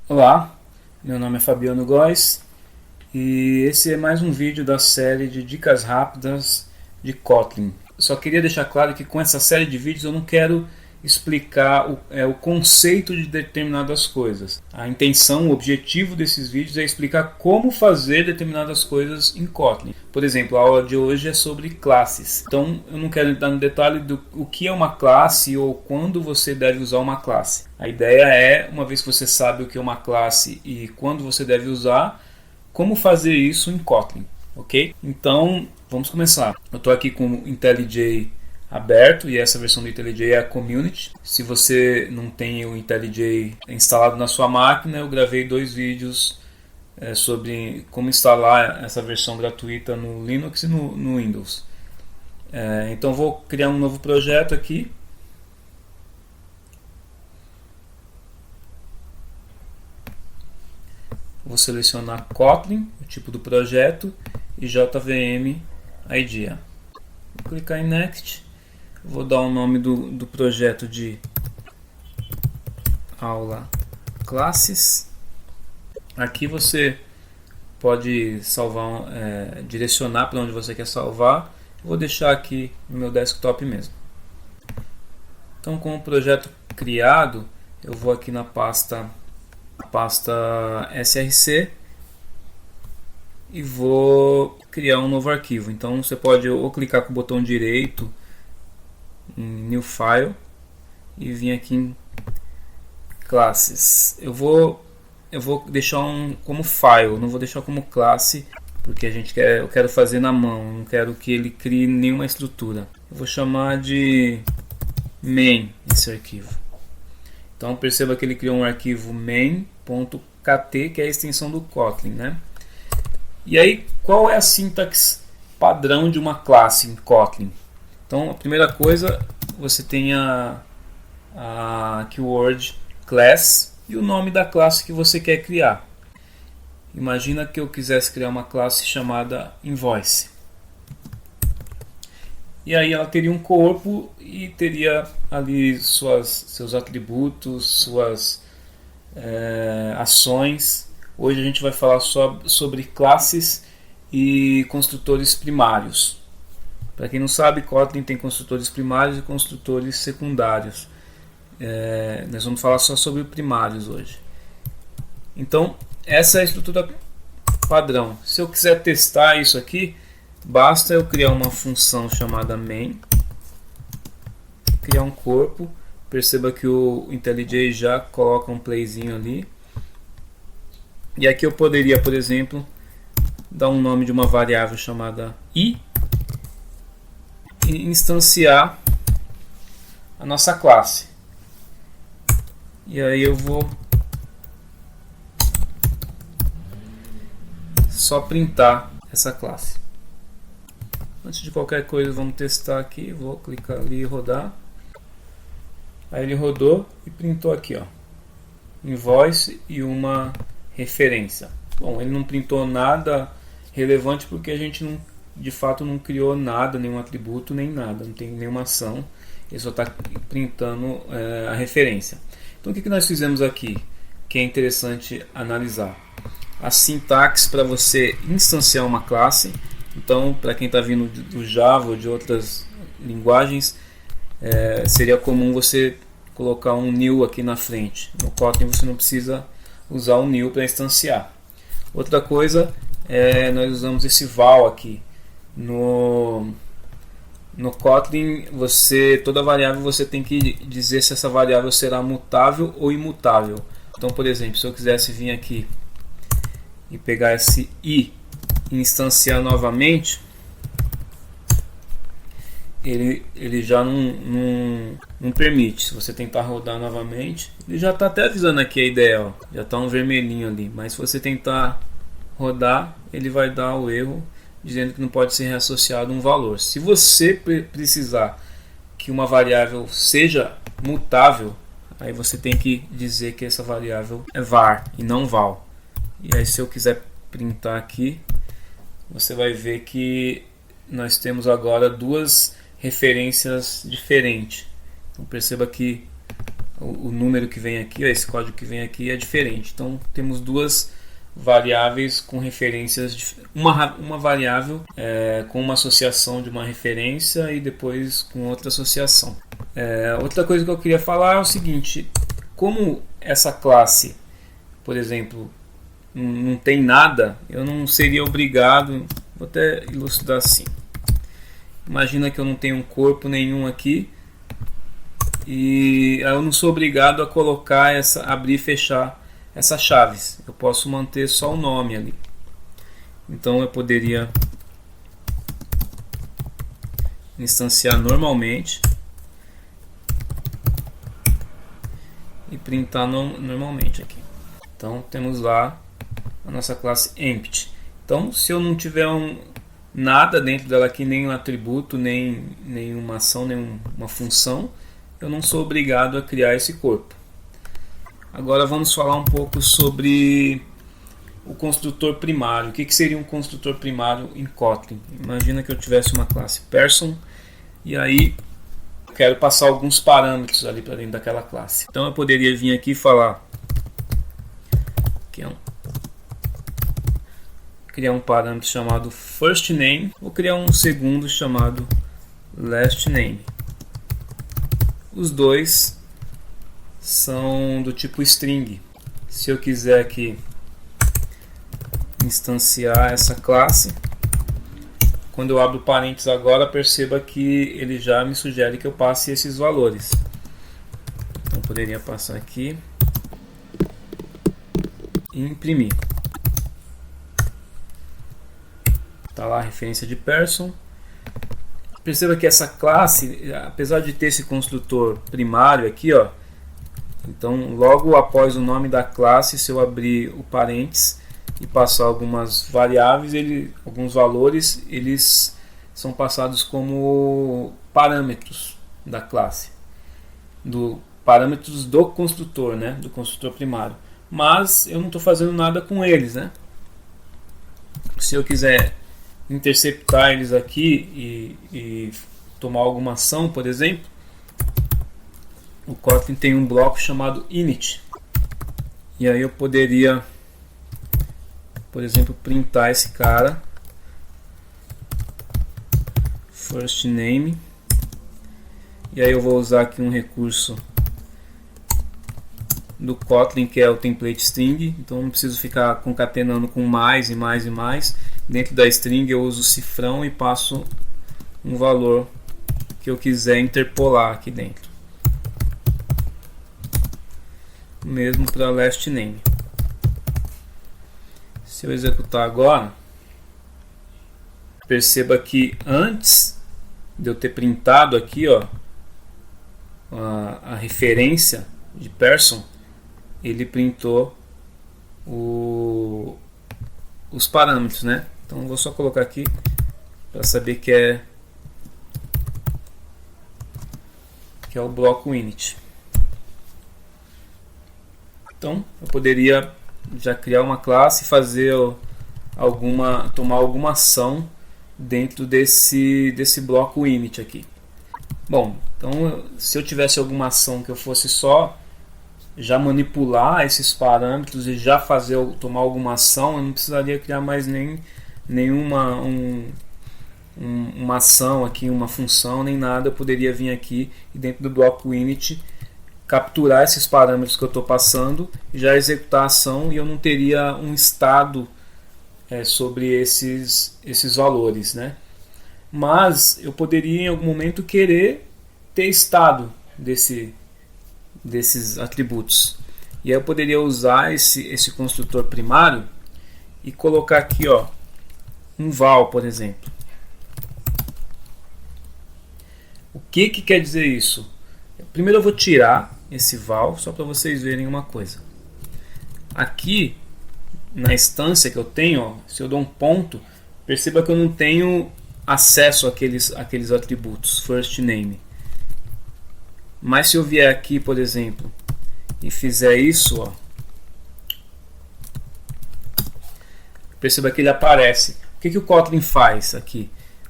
Olá, meu nome é Fabiano Góes e esse é mais um vídeo da série de dicas rápidas de Kotlin. Só queria deixar claro que com essa série de vídeos eu não quero explicar o conceito de determinadas coisas. A intenção, o objetivo desses vídeos é explicar como fazer determinadas coisas em Kotlin. Por exemplo, a aula de hoje é sobre classes. Então eu não quero entrar no detalhe do o que é uma classe ou quando você deve usar uma classe. A ideia é, uma vez que você sabe o que é uma classe e quando você deve usar, como fazer isso em Kotlin, ok? Então vamos começar. Eu estou aqui com o IntelliJ aberto e essa versão do IntelliJ é a Community. Se você não tem o IntelliJ instalado na sua máquina, eu gravei 2 vídeos sobre como instalar essa versão gratuita no Linux e no Windows. Então vou criar um novo projeto aqui. Vou selecionar Kotlin, o tipo do projeto, e JVM IDEA. Vou clicar em Next. Vou dar o nome do projeto de aula classes. Aqui você pode salvar, direcionar para onde você quer salvar. Vou deixar aqui no meu desktop mesmo. Então, com o projeto criado, eu vou aqui na pasta src e vou criar um novo arquivo. Então você pode ou clicar com o botão direito em New File e vir aqui em Classes. Eu vou deixar como file, não vou deixar como classe, porque eu quero fazer na mão, não quero que ele crie nenhuma estrutura. Eu vou chamar de main esse arquivo. Então perceba que ele criou um arquivo main.kt, que é a extensão do Kotlin, né? E aí, qual é a sintaxe padrão de uma classe em Kotlin? Então, a primeira coisa, você tem a keyword class e o nome da classe que você quer criar. Imagina que eu quisesse criar uma classe chamada invoice. E aí ela teria um corpo e teria ali seus atributos, suas ações. Hoje a gente vai falar sobre classes e construtores primários. Para quem não sabe, Kotlin tem construtores primários e construtores secundários. Nós vamos falar só sobre primários hoje. Então, essa é a estrutura padrão. Se eu quiser testar isso aqui, basta eu criar uma função chamada main, criar um corpo. Perceba que o IntelliJ já coloca um playzinho ali. E aqui eu poderia, por exemplo, dar um nome de uma variável chamada i e instanciar a nossa classe. E aí eu vou só printar essa classe. Antes de qualquer coisa, vamos testar aqui. Vou clicar ali e rodar. Aí ele rodou e printou aqui, ó, invoice e uma referência. Bom, ele não printou nada relevante porque a gente de fato não criou nada, nenhum atributo, nem nada, não tem nenhuma ação. Ele só está printando a referência. Então o que nós fizemos aqui, que é interessante analisar? A sintaxe para você instanciar uma classe. Então, para quem está vindo do Java ou de outras linguagens, seria comum você colocar um new aqui na frente. No Kotlin você não precisa usar o new para instanciar. Outra coisa, nós usamos esse val aqui. No Kotlin, toda variável você tem que dizer se essa variável será mutável ou imutável. Então, por exemplo, se eu quisesse vir aqui e pegar esse i e instanciar novamente, ele já não permite. Se você tentar rodar novamente, ele já está até avisando aqui a ideia, ó, já está um vermelhinho ali, mas se você tentar rodar, ele vai dar o erro dizendo que não pode ser reassociado um valor. Se você precisar que uma variável seja mutável, aí você tem que dizer que essa variável é var e não val. E aí, se eu quiser printar aqui, você vai ver que nós temos agora duas referências diferentes. Então perceba que o número que vem aqui, esse código que vem aqui é diferente. Então temos duas variáveis com referências, uma variável com uma associação de uma referência e depois com outra associação. Outra coisa que eu queria falar é o seguinte: como essa classe, por exemplo, não tem nada, eu não seria obrigado, vou até ilustrar assim. Imagina que eu não tenho um corpo nenhum aqui e eu não sou obrigado a colocar abrir e fechar essas chaves. Eu posso manter só o nome ali. Então eu poderia instanciar normalmente e printar normalmente aqui. Então temos lá a nossa classe empty. Então se eu não tiver nada dentro dela aqui, nem um atributo, nem uma ação, nem uma função, eu não sou obrigado a criar esse corpo. Agora vamos falar um pouco sobre o construtor primário. O que seria um construtor primário em Kotlin? Imagina que eu tivesse uma classe person e aí quero passar alguns parâmetros ali para dentro daquela classe. Então eu poderia vir aqui e falar que criar um parâmetro chamado first name ou criar um segundo chamado last name. Os dois são do tipo string. Se eu quiser aqui instanciar essa classe, quando eu abro parênteses agora, perceba que ele já me sugere que eu passe esses valores. Então poderia passar aqui e imprimir. Está lá a referência de person. Perceba que essa classe, apesar de ter esse construtor primário aqui, ó, então logo após o nome da classe, se eu abrir o parênteses e passar algumas variáveis, alguns valores, eles são passados como parâmetros da classe, parâmetros do construtor, né, do construtor primário. Mas eu não estou fazendo nada com eles, né? Se eu quiser interceptar eles aqui e tomar alguma ação, por exemplo, o Kotlin tem um bloco chamado init, e aí eu poderia, por exemplo, printar esse cara first name, e aí eu vou usar aqui um recurso do Kotlin que é o template string, então não preciso ficar concatenando com mais e mais e mais. Dentro da string eu uso o cifrão e passo um valor que eu quiser interpolar aqui dentro. O mesmo para last name. Se eu executar agora, perceba que antes de eu ter printado aqui, ó, a referência de person, ele printou os parâmetros, né? Então eu vou só colocar aqui para saber que é o bloco init. Então eu poderia já criar uma classe e fazer tomar alguma ação dentro desse bloco init aqui. Bom, então se eu tivesse alguma ação que eu fosse só já manipular esses parâmetros e já tomar alguma ação, eu não precisaria criar mais nenhuma uma ação aqui, uma função, nem nada. Eu poderia vir aqui e dentro do bloco init capturar esses parâmetros que eu estou passando e já executar a ação, e eu não teria um estado sobre esses valores, né? Mas eu poderia em algum momento querer ter estado desses atributos, e aí eu poderia usar esse construtor primário e colocar aqui, ó, um val, por exemplo. O que quer dizer isso? Primeiro eu vou tirar esse val só para vocês verem uma coisa. Aqui na instância que eu tenho, ó, se eu dou um ponto, perceba que eu não tenho acesso àqueles atributos first name. Mas se eu vier aqui, por exemplo, e fizer isso, ó, perceba que ele aparece. O que o Kotlin faz aqui?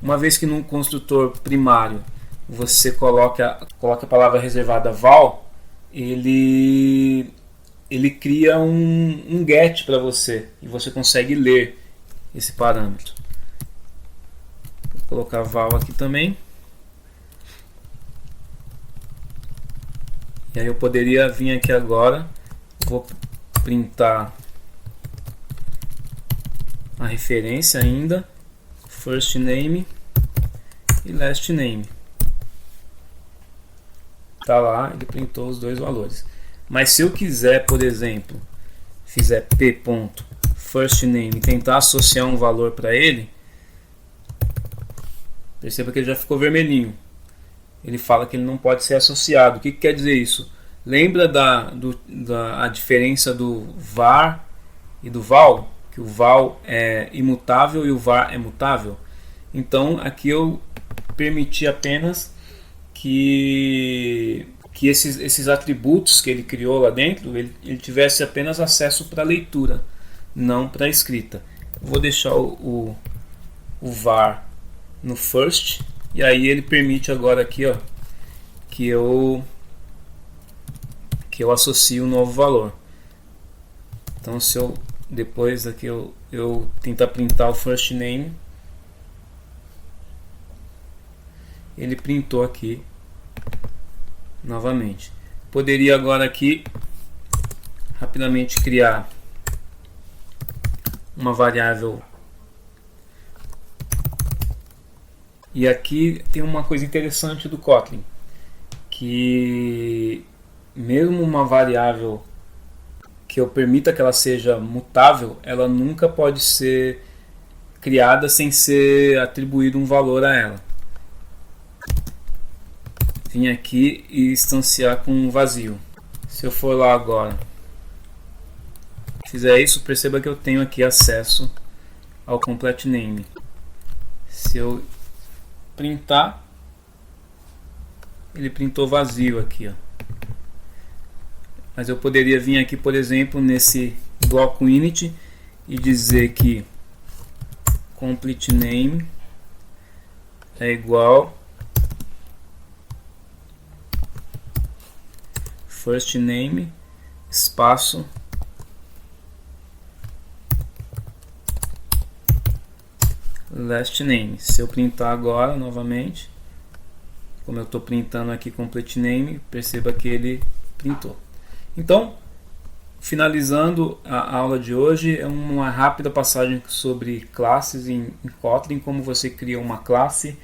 Uma vez que no construtor primário você coloca a palavra reservada val, ele cria um get para você e você consegue ler esse parâmetro. Vou colocar val aqui também. E aí eu poderia vir aqui agora, vou printar a referência ainda, first name e last name. Tá lá, ele printou os dois valores. Mas se eu quiser, por exemplo, fizer p.firstName e tentar associar um valor para ele, perceba que ele já ficou vermelhinho. Ele fala que ele não pode ser associado. O que quer dizer isso? Lembra a diferença do var e do val? Que o val é imutável e o var é mutável? Então aqui eu permiti apenas que esses atributos que ele criou lá dentro, ele tivesse apenas acesso para leitura, não para escrita. Vou deixar o var no first, e aí ele permite agora aqui, ó, que eu associe um novo valor. Então se eu depois aqui eu tentar printar o first name, ele printou aqui novamente. Poderia agora aqui rapidamente criar uma variável. E aqui tem uma coisa interessante do Kotlin, que mesmo uma variável que eu permita que ela seja mutável, ela nunca pode ser criada sem ser atribuído um valor a ela. Vim aqui e instanciar com um vazio. Se eu for lá agora, fizer isso, perceba que eu tenho aqui acesso ao complete name. Se eu printar, ele printou vazio aqui, ó. Mas eu poderia vir aqui, por exemplo, nesse bloco init e dizer que complete name é igual first name espaço last name. Se eu printar agora novamente, como eu estou printando aqui complete name, perceba que ele printou. Então, finalizando a aula de hoje, é uma rápida passagem sobre classes em Kotlin, como você cria uma classe,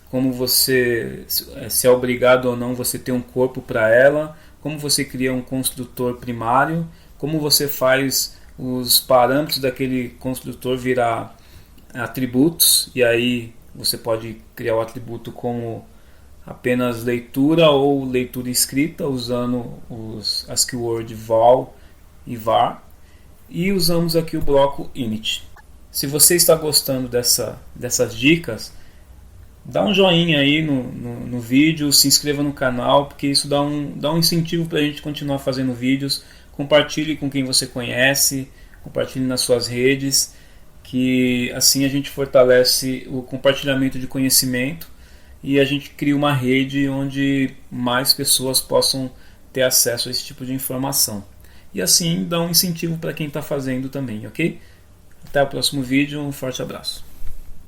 como você, se é obrigado ou não você ter um corpo para ela, como você cria um construtor primário, como você faz os parâmetros daquele construtor virar atributos, e aí você pode criar o atributo como apenas leitura ou leitura escrita usando as keywords val e var, e usamos aqui o bloco init. Se você está gostando dessas dicas, dá um joinha aí no vídeo, se inscreva no canal, porque isso dá um incentivo para a gente continuar fazendo vídeos. Compartilhe com quem você conhece, compartilhe nas suas redes, que assim a gente fortalece o compartilhamento de conhecimento e a gente cria uma rede onde mais pessoas possam ter acesso a esse tipo de informação. E assim dá um incentivo para quem está fazendo também, ok? Até o próximo vídeo, um forte abraço.